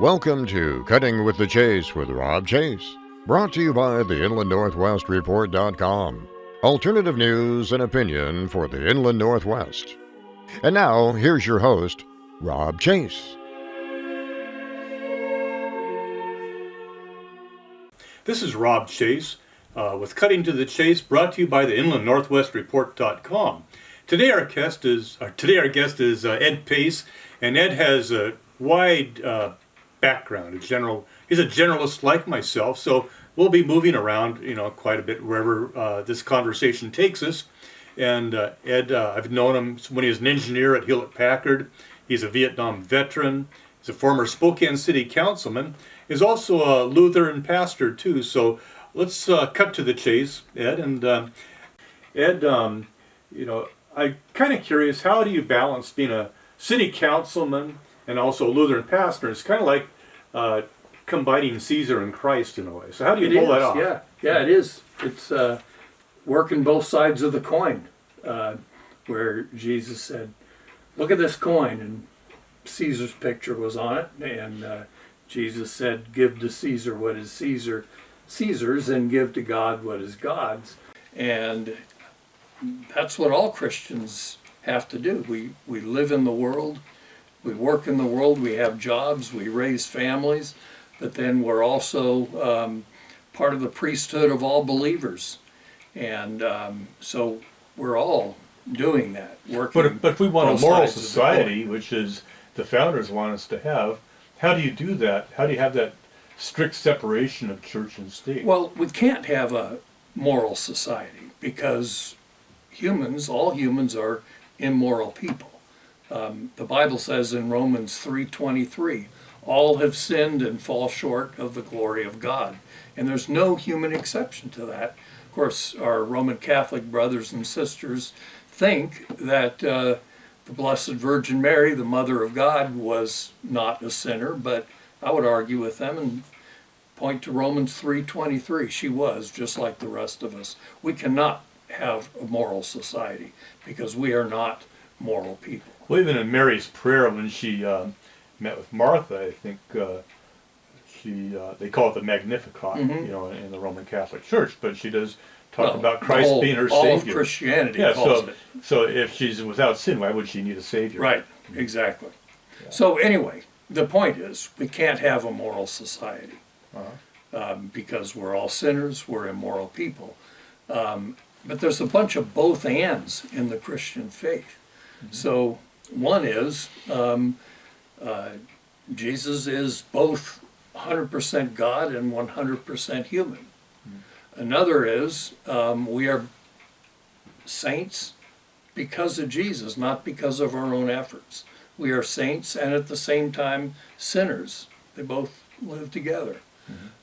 Welcome to Cutting with the Chase with Rob Chase, brought to you by the Inland Northwest Report.com. Alternative news and opinion for the Inland Northwest. And now, here's your host, Rob Chase. This is Rob Chase with Cutting to the Chase, brought to you by the Inland Northwest Report.com. Today our guest is Ed Pace, and Ed has a wide background. He's a generalist like myself, so we'll be moving around, quite a bit wherever this conversation takes us. And Ed, I've known him when he was an engineer at Hewlett Packard. He's a Vietnam veteran. He's a former Spokane City councilman. He's also a Lutheran pastor too. So let's cut to the chase, Ed. And Ed, I'm kind of curious, how do you balance being a city councilman and also a Lutheran pastor? It's kind of like combining Caesar and Christ in a way. So how do you pull that off? Yeah, it is. It's working both sides of the coin, where Jesus said, look at this coin, and Caesar's picture was on it, and Jesus said, give to Caesar what is Caesar's, and give to God what is God's. And that's what all Christians have to do. We live in the world, we work in the world, we have jobs, we raise families, but then we're also part of the priesthood of all believers. And so we're all doing that, working. But if we want a moral society, which is the founders want us to have, how do you do that? How do you have that strict separation of church and state? Well, we can't have a moral society because all humans are immoral people. The Bible says in Romans 3:23, all have sinned and fall short of the glory of God. And there's no human exception to that. Of course, our Roman Catholic brothers and sisters think that the Blessed Virgin Mary, the Mother of God, was not a sinner, but I would argue with them and point to Romans 3:23. She was, just like the rest of us. We cannot have a moral society because we are not moral people. Well, even in Mary's prayer when she met with Martha, I think they call it the Magnificat, in the Roman Catholic Church, but she does talk about Christ being her all Savior. All of Christianity calls it. So if she's without sin, why would she need a Savior? Right, exactly. Yeah. So anyway, the point is, we can't have a moral society because we're all sinners, we're immoral people. But there's a bunch of both ands in the Christian faith. Mm-hmm. So one is, Jesus is both 100% God and 100% human. Mm-hmm. Another is, we are saints because of Jesus, not because of our own efforts. We are saints and at the same time sinners. They both live together.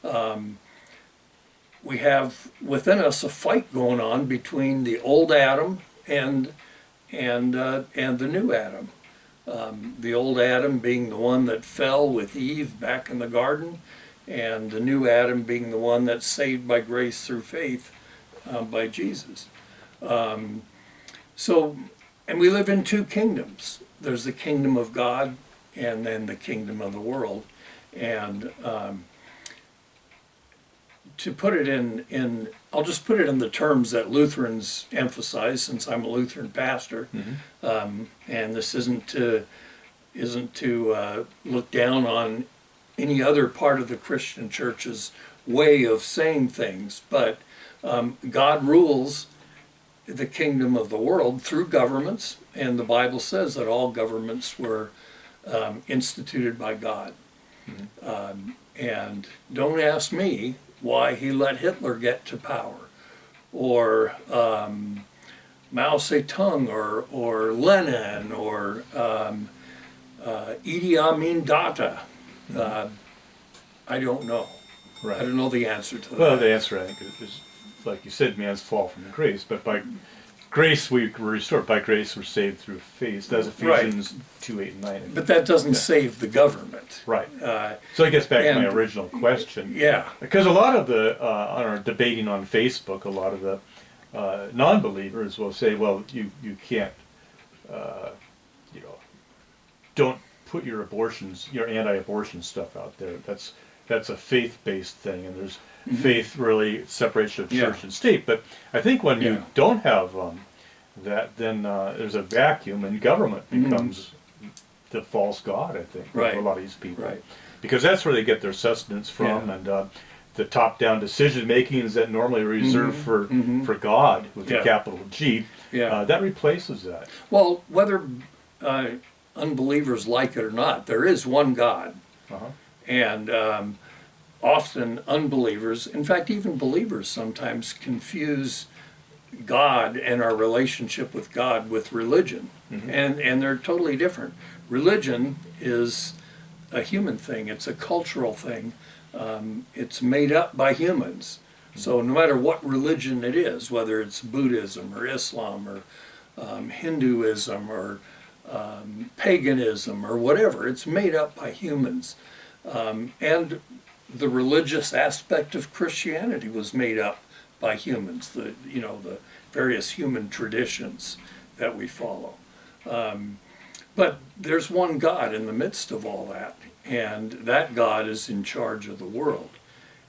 Mm-hmm. We have within us a fight going on between the old Adam and the new Adam. The old Adam being the one that fell with Eve back in the garden, and the new Adam being the one that's saved by grace through faith by Jesus. And we live in two kingdoms. There's the kingdom of God and then the kingdom of the world. And to put it I'll just put it in the terms that Lutherans emphasize, since I'm a Lutheran pastor. Mm-hmm. And this isn't to look down on any other part of the Christian church's way of saying things, but God rules the kingdom of the world through governments, and the Bible says that all governments were instituted by God. Mm-hmm. And don't ask me why he let Hitler get to power, or Mao Zedong, or Lenin, or Idi Amin Dada. I don't know. Right. I don't know the answer to that. Well, the answer, I think, is, like you said, man's fall from grace, but by grace we were restored. By grace we're saved through faith. That's Ephesians 2:8-9. But that doesn't save the government. Right. So it gets back to my original question. Yeah. Because a lot of the, on our debating on Facebook, a lot of the non-believers will say, well, you can't, don't put your anti-abortion stuff out there. That's a faith-based thing, and there's faith really separation of church and state. But I think when you don't have that, then there's a vacuum, and government becomes the false god, I think, for a lot of these people. Right. Because that's where they get their sustenance from, and the top-down decision-making that normally reserved for God, with a capital G, that replaces that. Well, whether unbelievers like it or not, there is one God. And often unbelievers, in fact even believers sometimes, confuse God and our relationship with God with religion. And they're totally different. Religion is a human thing. It's a cultural thing. It's made up by humans. So no matter what religion it is, whether it's Buddhism or Islam or Hinduism or paganism or whatever, it's made up by humans. And the religious aspect of Christianity was made up by humans, the various human traditions that we follow. But there's one God in the midst of all that, and that God is in charge of the world.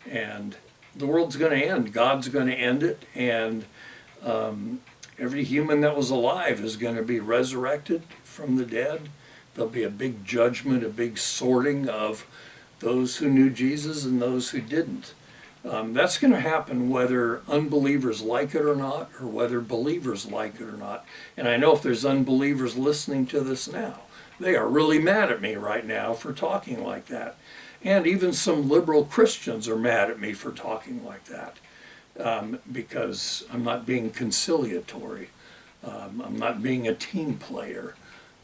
And the world's going to end. God's going to end it, and every human that was alive is going to be resurrected from the dead. There'll be a big judgment, a big sorting of those who knew Jesus and those who didn't. That's going to happen whether unbelievers like it or not, or whether believers like it or not. And I know if there's unbelievers listening to this now, they are really mad at me right now for talking like that. And even some liberal Christians are mad at me for talking like that, because I'm not being conciliatory. I'm not being a team player,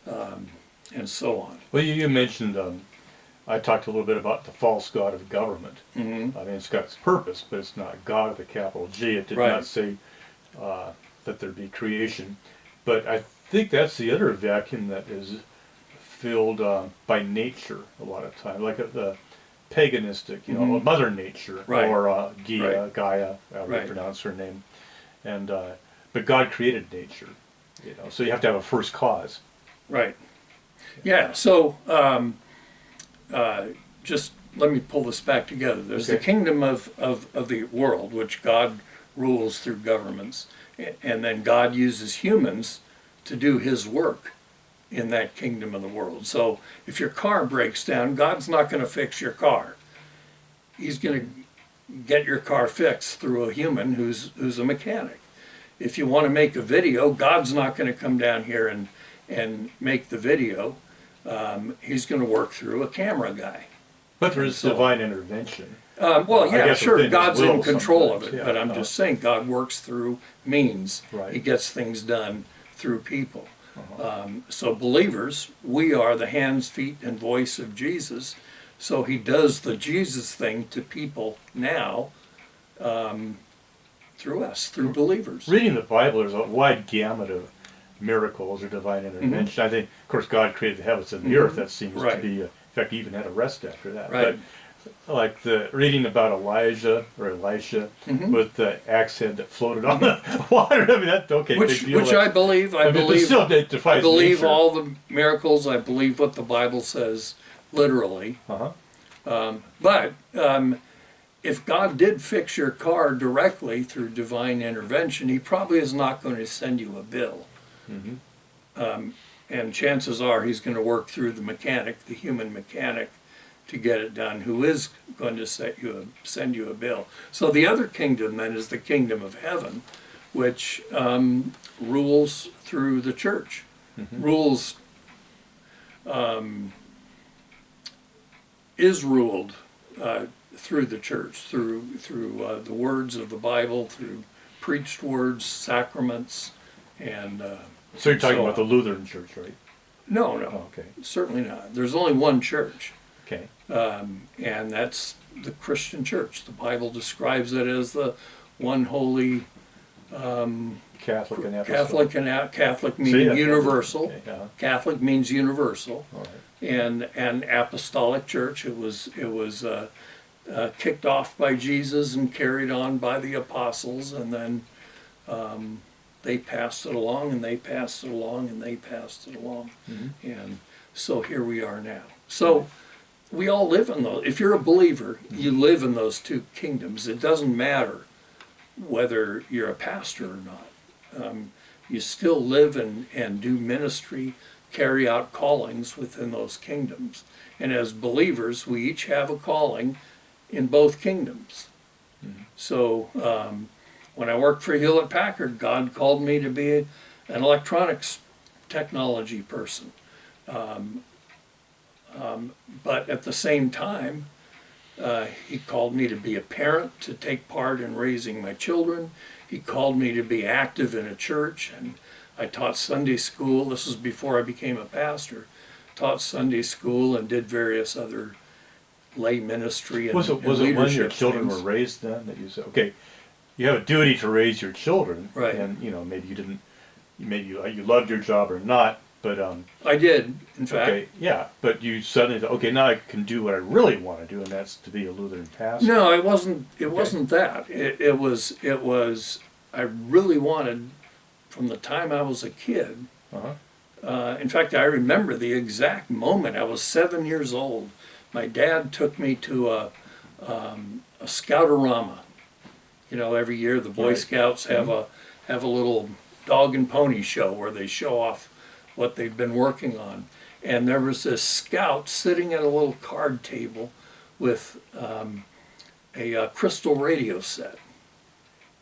and so on. Well, you mentioned, I talked a little bit about the false god of government. I mean, it's got its purpose, but it's not God with a capital G. It did not say that there be creation. But I think that's the other vacuum that is filled by nature a lot of time, like the paganistic, Mother Nature, or Gaia, how we pronounce her name. And but God created nature, so you have to have a first cause. Right. Yeah. So just let me pull this back together. There's the kingdom of the world, which God rules through governments, and then God uses humans to do his work in that kingdom of the world. So if your car breaks down, God's not going to fix your car. He's going to get your car fixed through a human who's a mechanic. If you want to make a video, God's not going to come down here and make the video. He's going to work through a camera guy. But there is divine intervention. Well, yeah, sure, God's in control of it, yeah, but I'm just saying God works through means. Right. He gets things done through people. So believers, we are the hands, feet, and voice of Jesus. So he does the Jesus thing to people now through us, through believers. Reading the Bible, there's a wide gamut of miracles or divine intervention. I think, of course, God created the heavens and the earth. That seems to be, in fact, he even had a rest after that. Right. But like the reading about Elijah or Elisha with the axe head that floated on the water. I mean, that's okay. Which big deal. I believe. I believe nature. all the miracles. I believe what the Bible says literally. But if God did fix your car directly through divine intervention, he probably is not going to send you a bill. And chances are he's going to work through the mechanic, the human mechanic, to get it done, who is going to send you a bill. So the other kingdom then is the kingdom of heaven, which rules through the church, is ruled through the church, through the words of the Bible, through preached words, sacraments, and so you're talking about the Lutheran Church, right? No, okay. Certainly not. There's only one church. Okay. And that's the Christian church. The Bible describes it as the one holy Catholic and apostolic. Catholic meaning universal. Okay, yeah. Catholic means universal. All right. And apostolic church. It was kicked off by Jesus and carried on by the apostles, and then they passed it along, and they passed it along, and they passed it along. And So here we are now. So we all live in those. If you're a believer, you live in those two kingdoms. It doesn't matter whether you're a pastor or not. You still live and do ministry, carry out callings within those kingdoms. And as believers, we each have a calling in both kingdoms. So when I worked for Hewlett Packard, God called me to be an electronics technology person. But at the same time, he called me to be a parent, to take part in raising my children. He called me to be active in a church, and I taught Sunday school. This was before I became a pastor. Taught Sunday school and did various other lay ministry and leadership. Was it when your children were raised then that you said, okay, you have a duty to raise your children, right? And maybe you didn't, maybe you loved your job or not, but I did, in fact. Okay, yeah, but you suddenly thought, okay, now I can do what I really want to do, and that's to be a Lutheran pastor. No, it wasn't. It wasn't that. It was. I really wanted, from the time I was a kid. In fact, I remember the exact moment. I was 7 years old. My dad took me to a Scoutorama. Every year the Boy Scouts have a little dog and pony show where they show off what they've been working on. And there was this scout sitting at a little card table with a crystal radio set.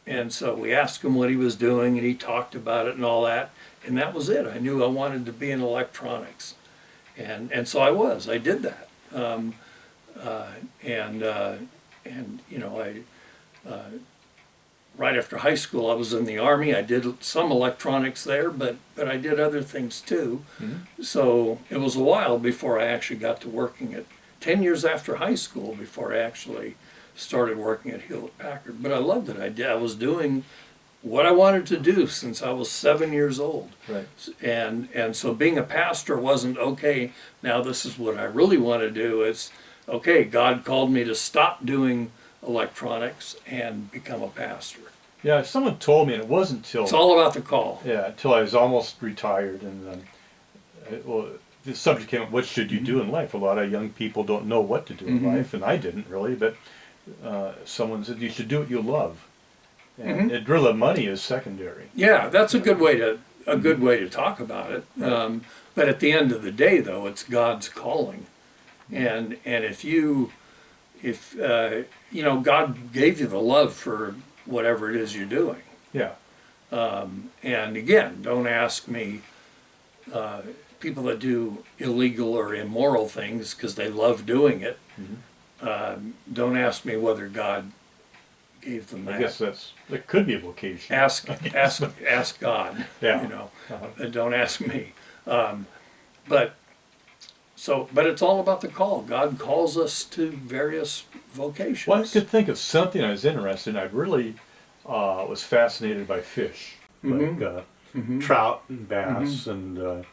And so we asked him what he was doing, and he talked about it and all that. And that was it. I knew I wanted to be in electronics. And so I was. I did that. Right after high school, I was in the Army. I did some electronics there, but I did other things too. So it was a while before I actually got to working 10 years after high school before I actually started working at Hewlett Packard. But I loved it. I was doing what I wanted to do since I was 7 years old. Right. And so being a pastor wasn't, okay, now this is what I really want to do. It's, okay, God called me to stop doing electronics and become a pastor. Yeah, someone told me, and it wasn't till... It's all about the call. Yeah, until I was almost retired, and the subject came up, what should you do in life? A lot of young people don't know what to do in life, and I didn't really, but someone said you should do what you love. And really, money is secondary. Yeah, that's a good way to talk about it. But at the end of the day, though, it's God's calling, and if God gave you the love for whatever it is you're doing. Yeah. And again, don't ask me, people that do illegal or immoral things because they love doing it, don't ask me whether God gave them that. I guess that could be a vocation. Ask God. Yeah. Don't ask me. But it's all about the call. God calls us to various vocations. Well, I could think of something I was interested in. I really was fascinated by fish, like trout and bass, and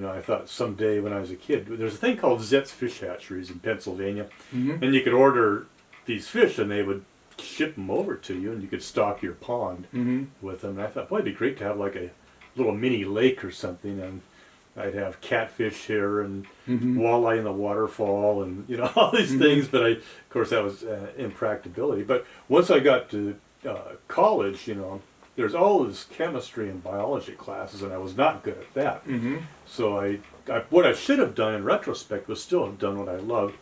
I thought someday when I was a kid, there's a thing called Zet's Fish Hatcheries in Pennsylvania, and you could order these fish, and they would ship them over to you, and you could stock your pond with them. And I thought, boy, it'd be great to have like a little mini lake or something, and I'd have catfish here and walleye in the waterfall and all these things, but of course that was impracticability. But once I got to college, there's all this chemistry and biology classes, and I was not good at that. So what I should have done in retrospect was still have done what I loved.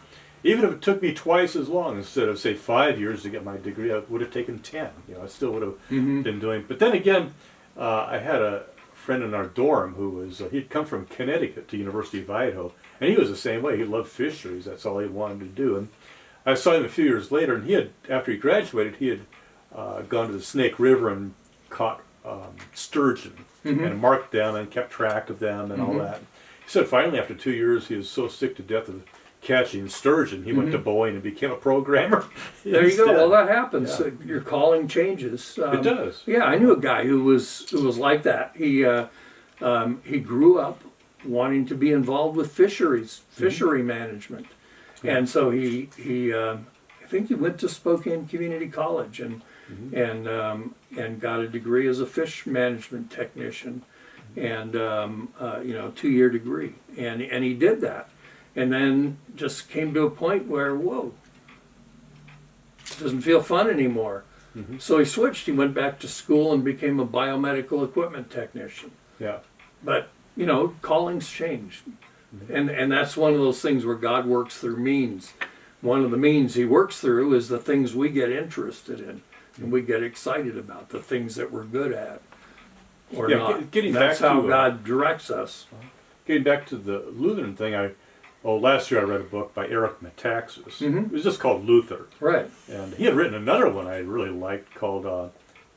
Even if it took me twice as long, instead of say 5 years to get my degree, I would have taken 10. I still would have been doing. But then again, I had a friend in our dorm who was he'd come from Connecticut to University of Idaho, and he was the same way. He loved fisheries. That's all he wanted to do. And I saw him a few years later, and after he graduated, he had gone to the Snake River and caught sturgeon and marked them and kept track of them and all that. He said finally after 2 years he was so sick to death of catching sturgeon, he went to Boeing and became a programmer. There you go. Well, that happens. Yeah. Your calling changes. It does. Yeah, I knew a guy who was like that. He grew up wanting to be involved with fishery management, and so he I think he went to Spokane Community College and got a degree as a fish management technician, and 2-year degree, and he did that, and then just came to a point where, whoa, it doesn't feel fun anymore. So he switched. He went back to school and became a biomedical equipment technician. Yeah. But callings change, and that's one of those things where God works through means. One of the means He works through is the things we get interested in, and we get excited about, the things that we're good at, or not. That's how God directs us. Getting back to the Lutheran thing, last year I read a book by Eric Metaxas. It was just called Luther. Right. And he had written another one I really liked called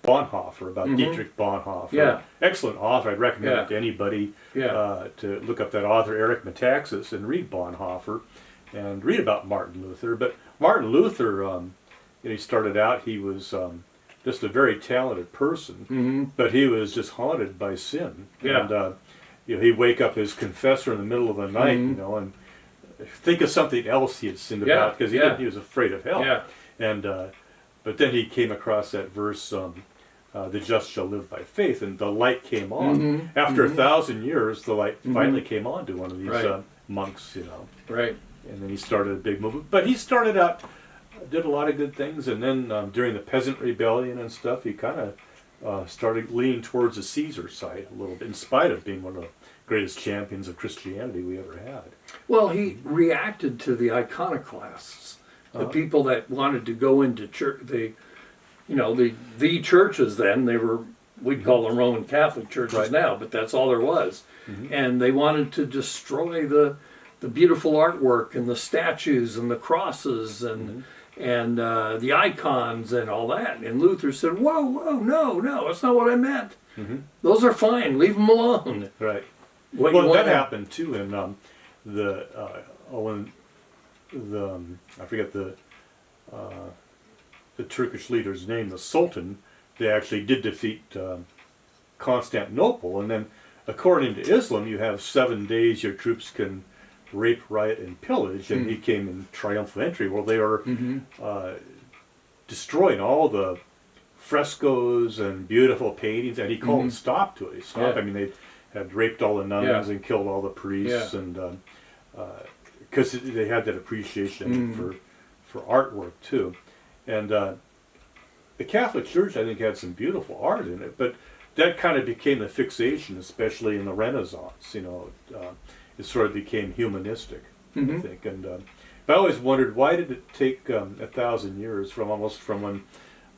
Bonhoeffer, about Dietrich Bonhoeffer. Yeah. Excellent author. I'd recommend it to anybody to look up that author, Eric Metaxas, and read Bonhoeffer and read about Martin Luther. But Martin Luther, he started out, he was just a very talented person, but he was just haunted by sin. Yeah. And he'd wake up his confessor in the middle of the night, and think of something else he had sinned about, because he was afraid of hell. Yeah. And but then he came across that verse, the just shall live by faith, and the light came on. After 1,000 years, the light finally came on to one of these monks, Right. And then he started a big movement. But he started out, did a lot of good things, and then during the Peasant Rebellion and stuff, he kind of started leaning towards the Caesar side a little bit, in spite of being one of the greatest champions of Christianity we ever had. Well, he reacted to the iconoclasts, the people that wanted to go into church, the churches then. They were, we'd call them Roman Catholic churches now, but that's all there was. And they wanted to destroy the beautiful artwork and the statues and the crosses and the icons and all that. And Luther said, whoa, no, that's not what I meant. Those are fine, leave them alone. Right. Well, that happened too in I forget the Turkish leader's name, the Sultan. They actually did defeat Constantinople, and then according to Islam, you have 7 days your troops can rape, riot, and pillage, and he came in triumphal entry. Well, they were destroying all the frescoes and beautiful paintings, and he called a stop to it. He stopped. I mean, they had raped all the nuns and killed all the priests, and because they had that appreciation for artwork too. And the Catholic Church, I think, had some beautiful art in it, but that kind of became the fixation, especially in the Renaissance. It sort of became humanistic, I think. And but I always wondered, why did it take 1,000 years from when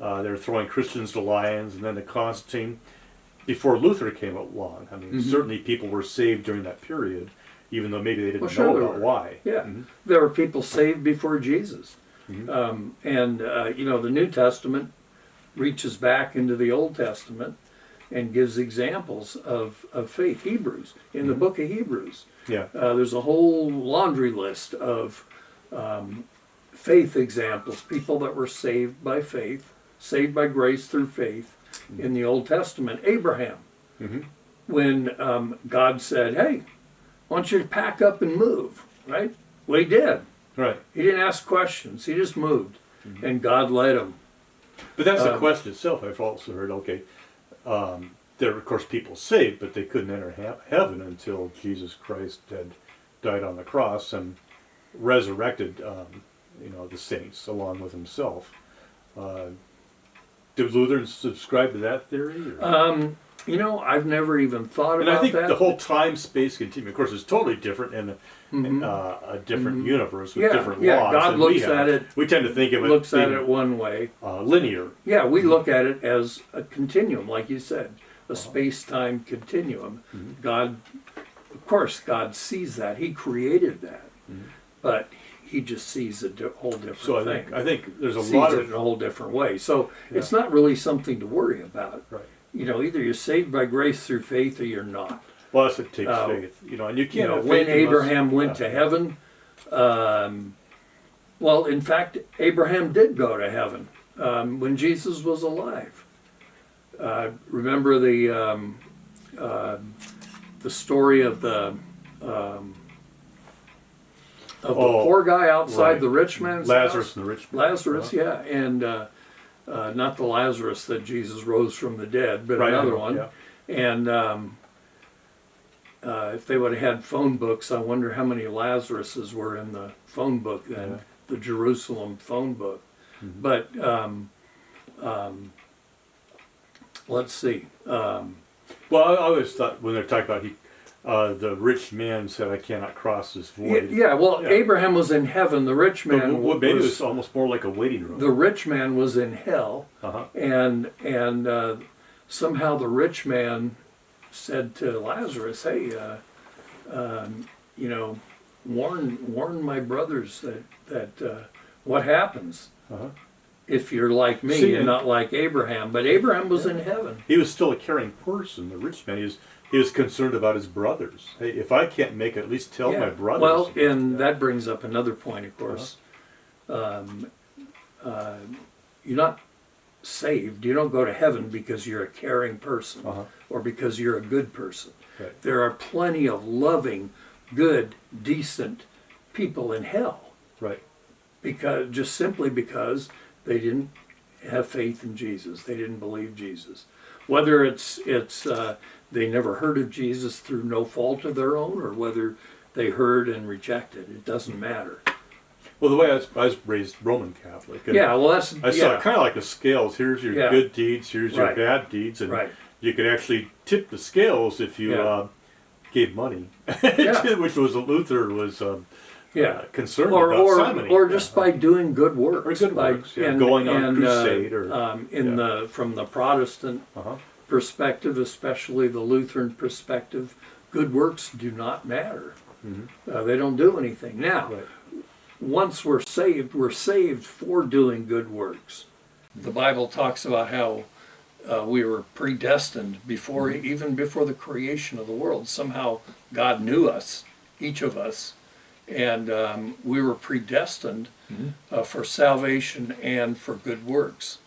they were throwing Christians to lions, and then to Constantine, before Luther came along? I mean, certainly people were saved during that period, even though maybe they didn't know about why. Yeah, there were people saved before Jesus. The New Testament reaches back into the Old Testament and gives examples of faith. Hebrews, in the book of Hebrews, there's a whole laundry list of faith examples, people that were saved by faith, saved by grace through faith in the Old Testament. Abraham, when God said, hey, I want you to pack up and move, right? Well, he did. Right. He didn't ask questions. He just moved, and God led him. But that's the question itself. I've also heard, there are, of course, people saved, but they couldn't enter heaven until Jesus Christ had died on the cross and resurrected, the saints along with himself. Do Lutherans subscribe to that theory? I've never even thought about that. And I think the whole time-space continuum, of course, is totally different in a different universe with different laws. God looks at it. We tend to think of it looks at it one way. Linear. Yeah, we look at it as a continuum, like you said, a space-time continuum. God, of course, God sees that. He created that, but He just sees a whole different thing. I think there's sees it in a whole different way. So it's not really something to worry about. Right. Either you're saved by grace through faith or you're not. Well, that's what takes faith. And you can't have when faith Abraham went to heaven, in fact, Abraham did go to heaven when Jesus was alive. Remember the story of the poor guy outside the rich man's Lazarus house? and the rich man. Lazarus, and not the Lazarus that Jesus rose from the dead, but another one. Yeah. And if they would have had phone books, I wonder how many Lazaruses were in the phone book then, the Jerusalem phone book. But let's see. Well, I always thought when they're talking about the rich man said, "I cannot cross this void." Well, Abraham was in heaven. The rich man But maybe it was almost more like a waiting room. The rich man was in hell, and somehow the rich man said to Lazarus, "Hey, warn my brothers that what happens if you're like me and not like Abraham." But Abraham was in heaven. He was still a caring person. The rich man, he was concerned about his brothers. Hey, if I can't make it, at least tell my brothers. Well, and that brings up another point, of course. You're not saved. You don't go to heaven because you're a caring person or because you're a good person. Right. There are plenty of loving, good, decent people in hell. Right. Just simply because they didn't have faith in Jesus. They didn't believe Jesus. Whether it's they never heard of Jesus through no fault of their own, or whether they heard and rejected, it doesn't matter. Well, the way I was raised Roman Catholic. And I saw it kind of like the scales. Here's your good deeds. Here's your bad deeds, and you could actually tip the scales if you gave money, which was Luther was concerned about simony. Or just by doing good works, or good works, going on crusade, or from the Protestant perspective, especially the Lutheran perspective, good works do not matter. They don't do anything. Now, once we're saved for doing good works. The Bible talks about how we were predestined even before the creation of the world. Somehow God knew us, each of us, and we were predestined for salvation and for good works.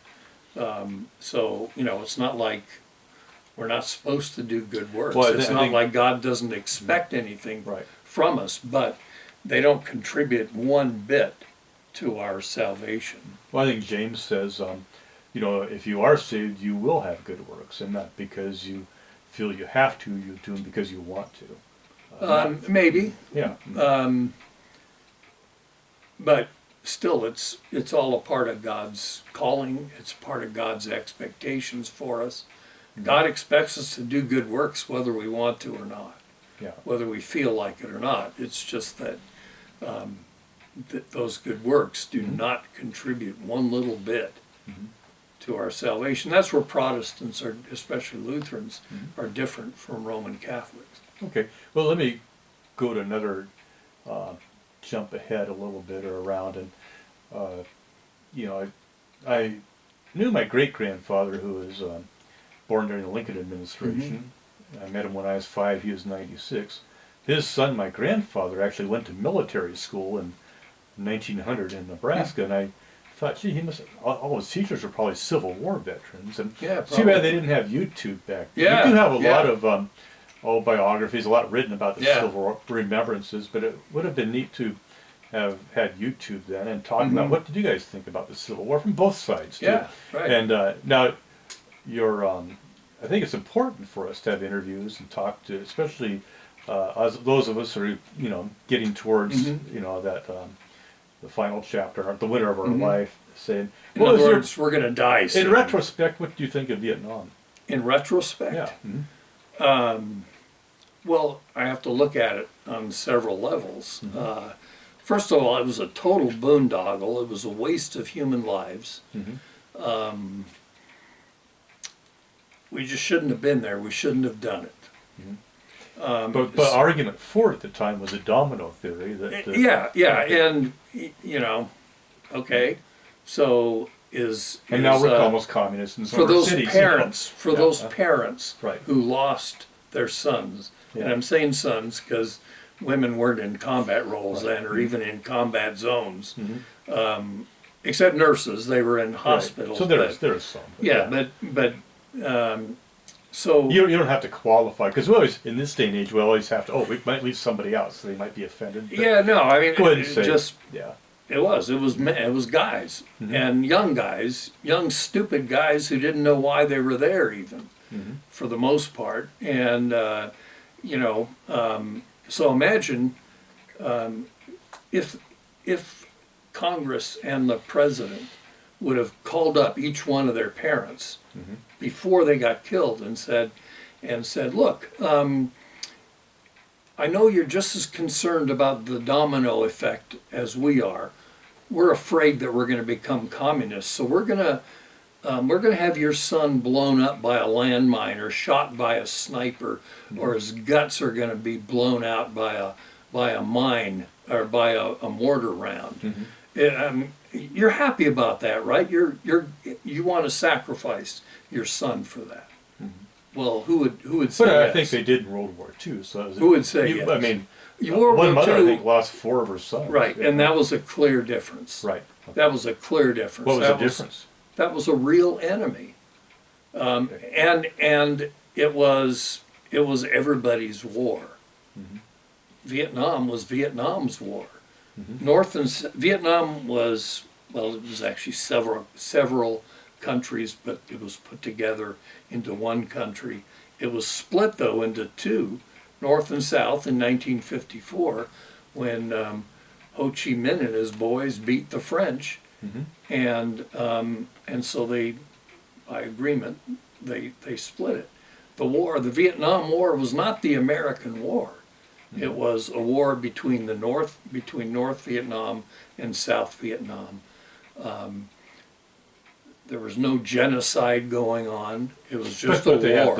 So, it's not like we're not supposed to do good works. Well, it's not like God doesn't expect anything from us, but they don't contribute one bit to our salvation. Well, I think James says, if you are saved, you will have good works, and not because you feel you have to, you do them because you want to. Maybe. Yeah. But still, it's all a part of God's calling. It's part of God's expectations for us. God expects us to do good works whether we want to or not, whether we feel like it or not. It's just that those good works do not contribute one little bit to our salvation. That's where Protestants, are, especially Lutherans, are different from Roman Catholics. Okay. Well, let me go to another jump ahead a little bit or around, and I knew my great-grandfather, who was born during the Lincoln administration. I met him when I was 5. He was 96. His son, my grandfather, actually went to military school in 1900 in Nebraska, and I thought, gee, all his teachers were probably Civil War veterans, and too bad they didn't have YouTube back then. We do have a lot of biographies, a lot written about the Civil War, remembrances, but it would have been neat to have had YouTube then and talk about what did you guys think about the Civil War from both sides too. And now I think it's important for us to have interviews and talk to, especially those of us who are getting towards that the final chapter, or the winter of our life, saying, in other words, we're going to die soon. In retrospect, what do you think of Vietnam? In retrospect? Yeah. Well, I have to look at it on several levels. First of all, it was a total boondoggle. It was a waste of human lives. We just shouldn't have been there. We shouldn't have done it. But argument for it at the time was a domino theory. And okay, so and now we're almost communists in some for those cities, parents, those parents right. who lost their sons, and I'm saying sons because women weren't in combat roles then, or even in combat zones, except nurses. They were in hospitals. So there's some. But so you don't have to qualify, because we always, in this day and age, we always have to. We might leave somebody out, so they might be offended. Go ahead and say, it was guys and young guys, young stupid guys who didn't know why they were there even, for the most part, and you know, so imagine if Congress and the president would have called up each one of their parents before they got killed and said, look, I know you're just as concerned about the domino effect as we are. We're afraid that we're going to become communists, so we're going to have your son blown up by a landmine or shot by a sniper, or his guts are going to be blown out by a mine or by a mortar round. You're happy about that, right? You want to sacrifice your son for that. Well, who would say But yes? I think they did in World War II. So Who would say yes? I mean, World one War mother, I II think, lost 4 of her sons. right, and that was a clear difference. Right. That was a clear difference. What was the difference? That was a real enemy, and it was everybody's war. Vietnam was Vietnam's war. Vietnam was, well, it was actually several countries, but it was put together into one country. It was split though into two, North and South, in 1954, when Ho Chi Minh and his boys beat the French, and so they, by agreement, they split it. The Vietnam War was not the American War. It was a war between North Vietnam and South Vietnam. There was no genocide going on. It was just a they war.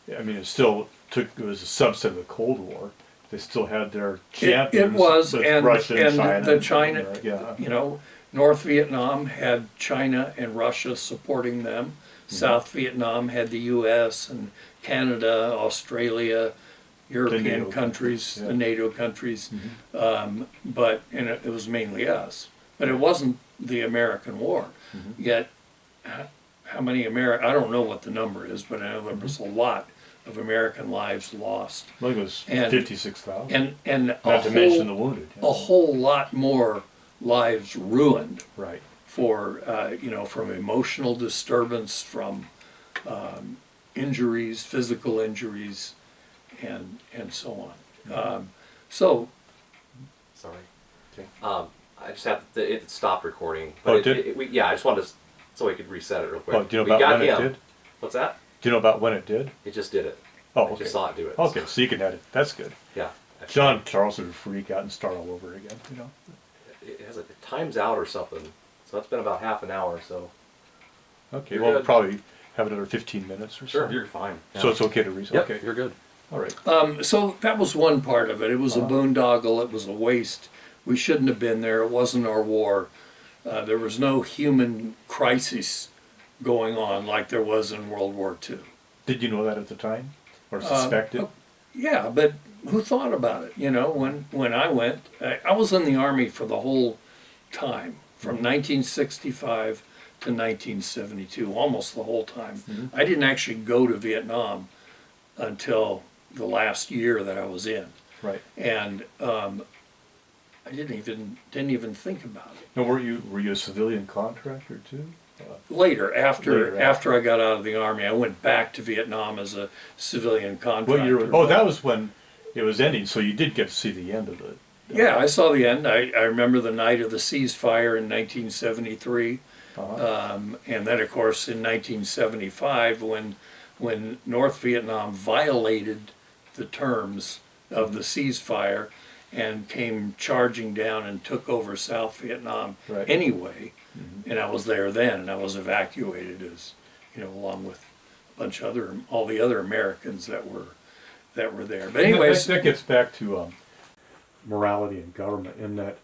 had I mean, it was a subset of the Cold War. They still had their champions. It was, with and Russia and China. the China, Yeah. you know, North Vietnam had China and Russia supporting them. South Vietnam had the U.S. and Canada, Australia, European countries, yeah. the NATO countries, but it was mainly us. But it wasn't the American War. Yet, how many I don't know what the number is, but I know there was a lot of American lives lost. I think it was And- 56,000. And Not to mention the wounded. Yeah. a whole lot more lives ruined Right. for from emotional disturbance, from injuries, physical injuries, and so on. So Sorry. Okay. I just have it stopped recording. Oh, But it did? yeah, I just wanted to, so we could reset it real quick. Oh, do you know We about got when him. it did? What's that? Do you know about when it did? It just did it. Oh, I okay. just saw it do it. Okay, So, so you can edit. That's good. yeah. John Charles would freak out and start all over again. You know. It has it times out or something. So it's been about half an hour. So Okay. You're Well, we'll good. probably have another 15 minutes or so. you're fine. So it's okay to reset. Yep, Okay. you're good. All right. so that was one part of it. It was a boondoggle. It was a waste. We shouldn't have been there. It wasn't our war. There was no human crisis going on like there was in World War II. Did you know that at the time, or suspect it? Yeah, but who thought about it? You know, when I went, I was in the Army for the whole time, from 1965 to 1972, almost the whole time. I didn't actually go to Vietnam until the last year that I was in, Right. and I didn't even think about it. Now, were you a civilian contractor too? Later, Later, after I got out of the Army, I went back to Vietnam as a civilian contractor. What year? Oh, that was when it was ending. So you did get to see the end of it. Yeah, I saw the end. I remember the night of the ceasefire in 1973, and then, of course, in 1975, when North Vietnam violated the terms of the ceasefire and came charging down and took over South Vietnam Right. anyway. And I was there then, and I was evacuated along with all the other Americans that were there. But anyways, that gets back to morality in government, in that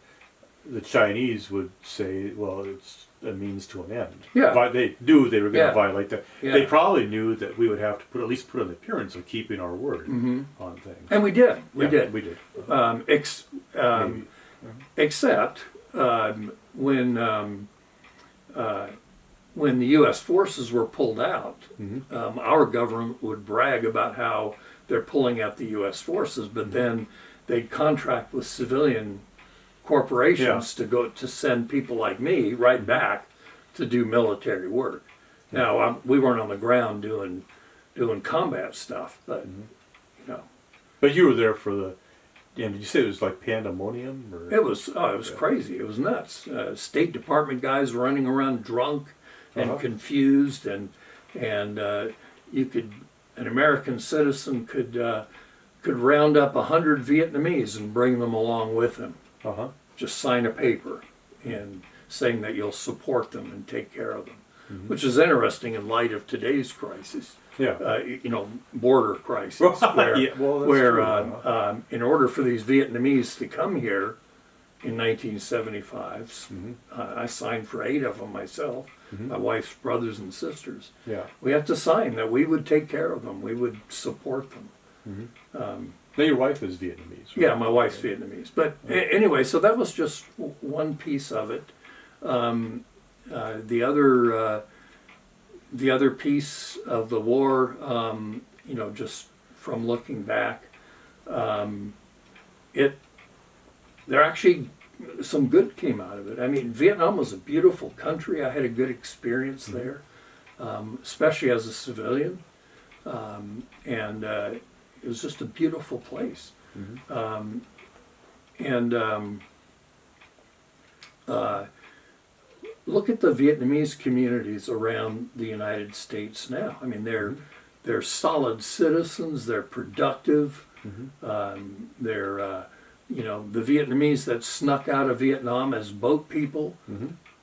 the Chinese would say, well, it's a means to an end. Yeah. They knew they were going to Yeah. violate that. Yeah. They probably knew that we would have to at least put an appearance of keeping our word on things. and we did. We Yeah, did. We did. Maybe. Except when the U.S. forces were pulled out, our government would brag about how they're pulling out the U.S. forces, but then they'd contract with civilian corporations to send people like me right back to do military work. Now we weren't on the ground doing combat stuff, but But you were there for the. And did you say it was like pandemonium? Or? It was crazy. It was nuts. State Department guys running around drunk and confused, and you could, an American citizen could round up 100 Vietnamese and bring them along with him. Just sign a paper and saying that you'll support them and take care of them, which is interesting in light of today's crisis. Yeah. Border crisis, where, true. in order for these Vietnamese to come here in 1975, I signed for 8 of them myself, my wife's brothers and sisters. Yeah. We had to sign that we would take care of them, we would support them. Now your wife is Vietnamese, right? Yeah, my wife's Vietnamese. But anyway, so that was just one piece of it. The other piece of the war, just from looking back, there actually some good came out of it. I mean, Vietnam was a beautiful country. I had a good experience there, especially as a civilian, and it was just a beautiful place. Look at the Vietnamese communities around the United States now. I mean, they're solid citizens. They're productive. They're the Vietnamese that snuck out of Vietnam as boat people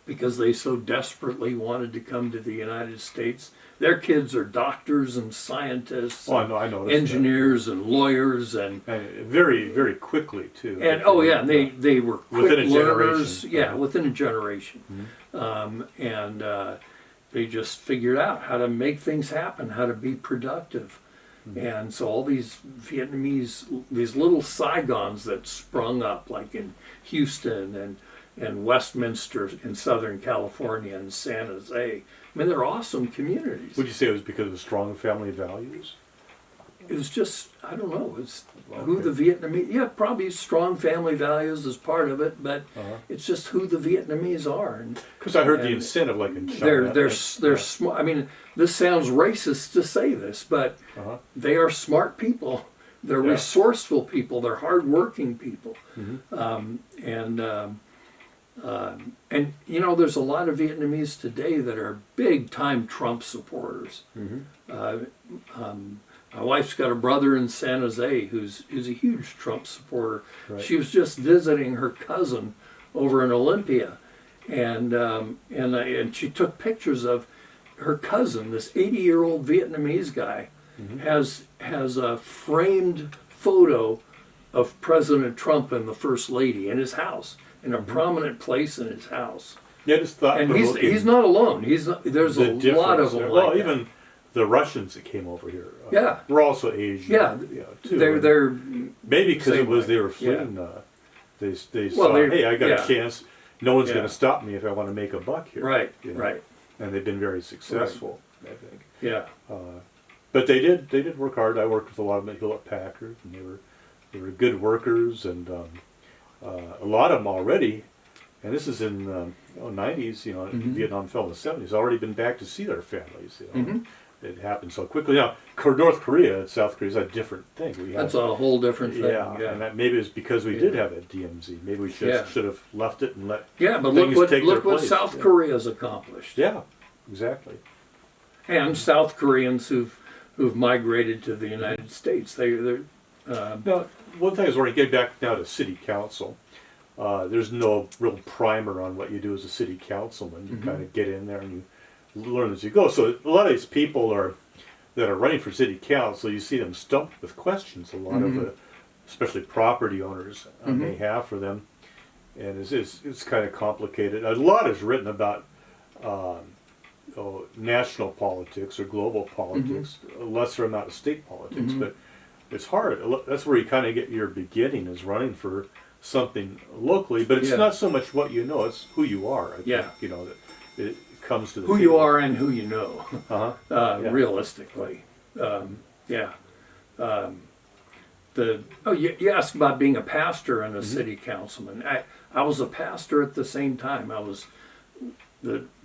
because they so desperately wanted to come to the United States. Their kids are doctors and scientists, I noticed engineers and lawyers, and very, very quickly too. And they were quick within a learners. generation. Yeah, within a generation, they just figured out how to make things happen, how to be productive. And so all these Vietnamese, these little Saigons that sprung up, like in Houston and Westminster in Southern California and San Jose. I mean, they're awesome communities. Would you say it was because of strong family values? It was just, I don't know, it's who the Vietnamese, probably strong family values is part of it, but it's just who the Vietnamese are. Because I heard the incentive, like in China. They're smart. I mean, this sounds racist to say this, but they are smart people. They're resourceful people. They're hardworking people. And there's a lot of Vietnamese today that are big-time Trump supporters. My wife's got a brother in San Jose who's a huge Trump supporter. Right. She was just visiting her cousin over in Olympia, and she took pictures of her cousin, this 80-year-old Vietnamese guy, has a framed photo of President Trump and the First Lady in his house, in a prominent place in his house. Yeah, just thought. And he's not alone. There's a lot of them. Well, even the Russians that came over here. Were also Asian. Yeah, too. They're maybe because it was they were fleeing. They saw, hey, I got a chance. No one's going to stop me if I want to make a buck here. Right, right. And they've been very successful, I think. Yeah. But they did work hard. I worked with a lot of them at Hewlett Packard, and they were good workers, and a lot of them already. And this is in the 90s. Vietnam fell in the 70s. Already been back to see their families. It happened so quickly. Now, North Korea and South Korea is a different thing. That's a whole different thing. Yeah, and that maybe it's because we did have a DMZ. Maybe we should have left it and let but things take look their what place. South Korea's accomplished. Yeah, exactly. And South Koreans who've migrated to the United States. They're now, one thing is, we're going to get back now to city council. There's no real primer on what you do as a city councilman. You kind of get in there and you learn as you go. So a lot of these people that are running for city council, you see them stumped with questions. A lot of especially property owners may have for them, and it's kind of complicated. A lot is written about national politics or global politics, a lesser amount of state politics, but it's hard. That's where you kind of get your beginning, is running for something locally, but it's not so much what you know, it's who you are. I think, that it comes to the who table. you are and who you know. Realistically, you asked about being a pastor and a city councilman. I was a pastor at the same time. I was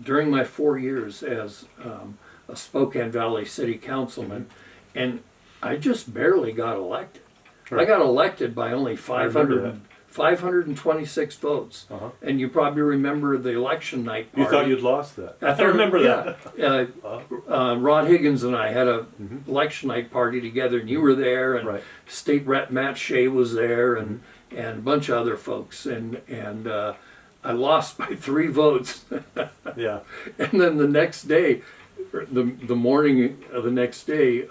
during my 4 years as a Spokane Valley city councilman, and I just barely got elected. I got elected by only remember that. 526 votes. And you probably remember the election night party. You thought you'd lost that. I remember that. Rod Higgins and I had a election night party together, and you were there, and Right. State Rep Matt Shea was there, and a bunch of other folks, and I lost by 3 votes. Yeah. And then the next day, the morning of the next day,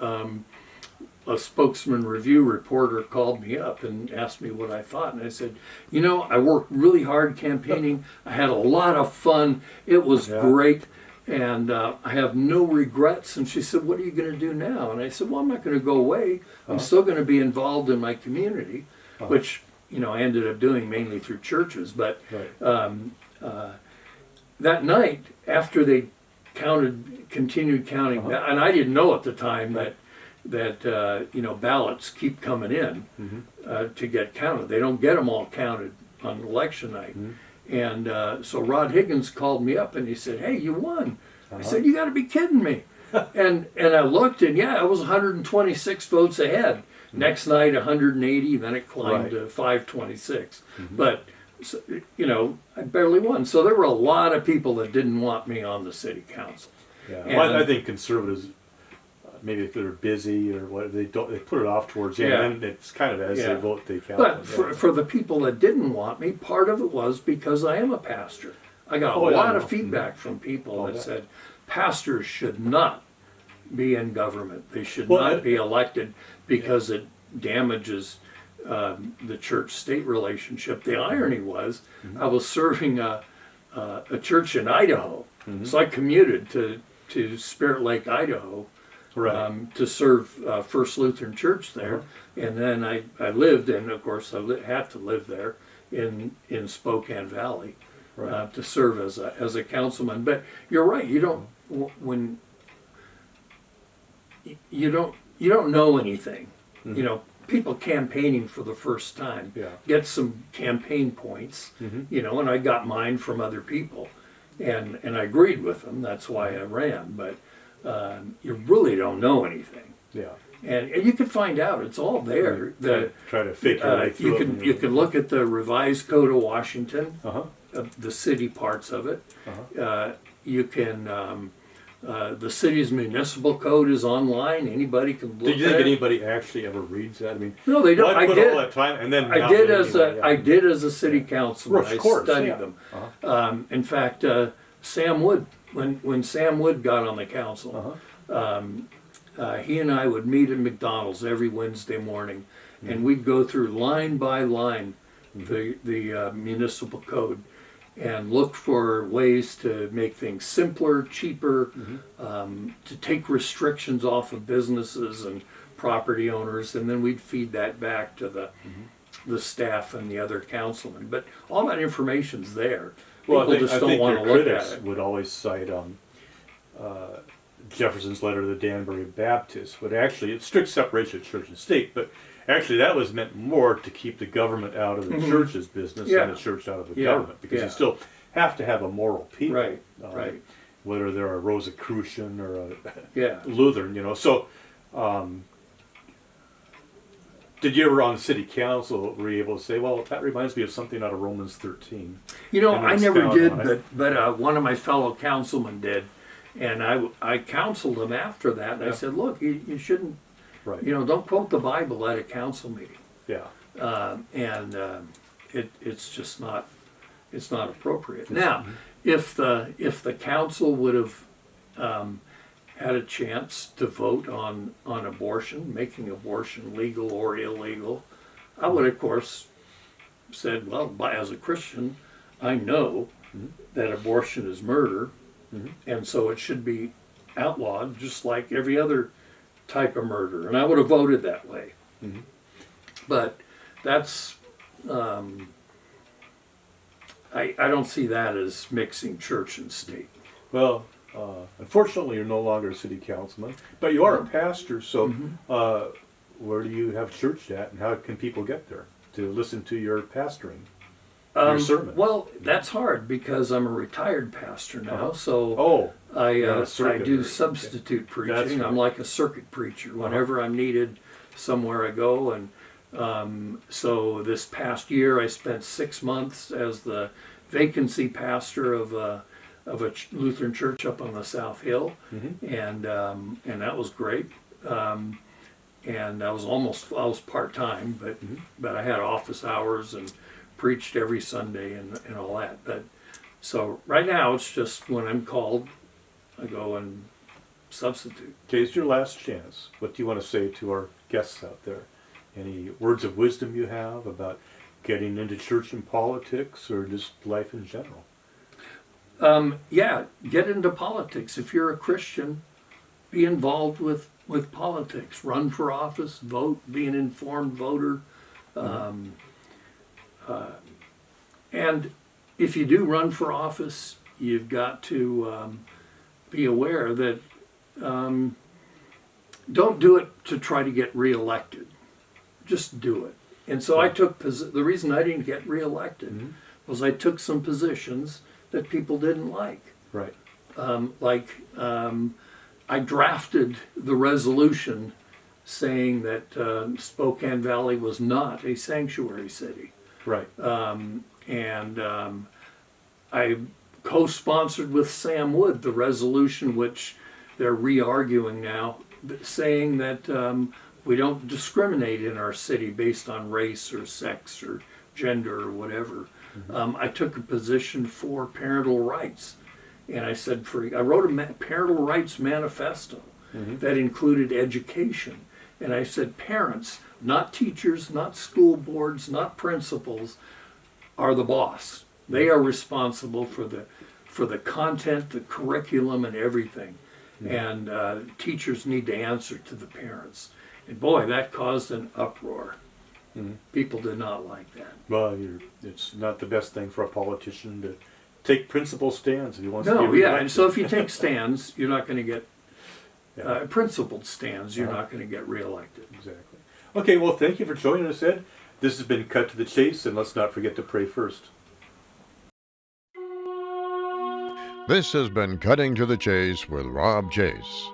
a Spokesman Review reporter called me up and asked me what I thought, and I said, you know, I worked really hard campaigning. I had a lot of fun. It was great, and I have no regrets. And she said, what are you going to do now? And I said, well, I'm not going to go away. I'm still going to be involved in my community, which, you know, I ended up doing mainly through churches. But that night, after they continued counting, and I didn't know at the time that you know, ballots keep coming in to get counted. They don't get them all counted on election night. And so Rod Higgins called me up and he said, hey, you won. I said, you got to be kidding me. and I looked, and yeah, I was 126 votes ahead. Next night, 180, then it climbed to 526. But, so, you know, I barely won. So there were a lot of people that didn't want me on the city council. Yeah. Well, I think conservatives, maybe if they're busy or what, they put it off towards the end, and it's kind of as they vote, they count. But for the people that didn't want me, part of it was because I am a pastor. I got a lot of feedback from people that said pastors should not be in government. They should not be elected because it damages the church-state relationship. The irony was, I was serving a church in Idaho, so I commuted to Spirit Lake, Idaho, to serve First Lutheran Church there, and then I lived, and of course I had to live there in Spokane Valley to serve as a councilman. But you're right, you don't you don't know anything. You know, people campaigning for the first time get some campaign points, you know, and I got mine from other people, and I agreed with them. That's why I ran. But you really don't know anything. Yeah. And you can find out. It's all there. Try to figure it out. You can look at the revised Code of Washington, the city parts of it. You can. The city's municipal code is online. Anybody can look at it. Do you think anybody actually ever reads that? I mean, no, they don't. I put all that time, and then I did as a city councilman. Of course, I studied them. In fact, Sam Wood, when Sam Wood got on the council, he and I would meet at McDonald's every Wednesday morning, and we'd go through line by line the municipal code and look for ways to make things simpler, cheaper, to take restrictions off of businesses and property owners, and then we'd feed that back to the staff and the other councilmen. But all that information's there. People just don't want to look at it. Would always cite Jefferson's letter to the Danbury Baptists, but actually it's strict separation of church and state, but actually that was meant more to keep the government out of the church's business and the church out of the government, because you still have to have a moral people. Right. Whether they're a Rosicrucian or a Lutheran, you know. So did you ever on the city council were you able to say, well, that reminds me of something out of Romans 13? You know, I never did, but one of my fellow councilmen did. And I counseled him after that, and I said, look, you shouldn't, you know, don't quote the Bible at a council meeting. It's just not, it's not appropriate. Now, if the council would have had a chance to vote on abortion, making abortion legal or illegal, I would, of course, said, well, as a Christian, I know that abortion is murder, and so it should be outlawed just like every other type of murder. And I would have voted that way. But that's, I don't see that as mixing church and state. Well, unfortunately, you're no longer a city councilman, but you are a pastor, so where do you have church at, and how can people get there to listen to your pastoring? Your sermon? Well, that's hard because I'm a retired pastor now, so I do substitute preaching. I'm like a circuit preacher. Whenever I'm needed somewhere I go, and So this past year, I spent 6 months as the vacancy pastor of a Lutheran church up on the South Hill, and that was great. And I was part time, but I had office hours and preached every Sunday and all that. But so right now it's just when I'm called, I go and substitute. Okay, it's your last chance. What do you want to say to our guests out there? Any words of wisdom you have about getting into church and politics, or just life in general? Yeah, get into politics. If you're a Christian, be involved with politics. Run for office, vote, be an informed voter. And if you do run for office, you've got to be aware that don't do it to try to get reelected. Just do it. And so I took the reason I didn't get reelected was I took some positions that people didn't like. Right. I drafted the resolution saying that Spokane Valley was not a sanctuary city. Right. I co-sponsored with Sam Wood the resolution, which they're re-arguing now, saying that we don't discriminate in our city based on race or sex or gender or whatever. I took a position for parental rights, and I said I wrote a parental rights manifesto that included education, and I said parents, not teachers, not school boards, not principals, are the boss. They are responsible for the content, the curriculum, and everything. And teachers need to answer to the parents. And boy, that caused an uproar. People did not like that. Well, it's not the best thing for a politician to take principled stands if he wants to be No, reelected. yeah, and so if you take stands, you're not going to get principled stands. You're not going to get reelected. Exactly. Okay, well, thank you for joining us, Ed. This has been Cut to the Chase, and let's not forget to pray first. This has been Cutting to the Chase with Rob Chase,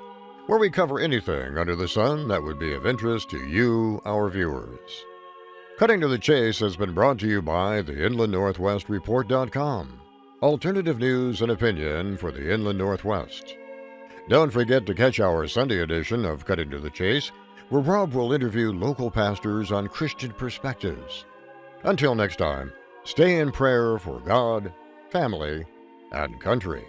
where we cover anything under the sun that would be of interest to you, our viewers. Cutting to the Chase has been brought to you by the Inland Northwest Report.com, alternative news and opinion for the Inland Northwest. Don't forget to catch our Sunday edition of Cutting to the Chase, where Rob will interview local pastors on Christian perspectives. Until next time, stay in prayer for God, family, and country.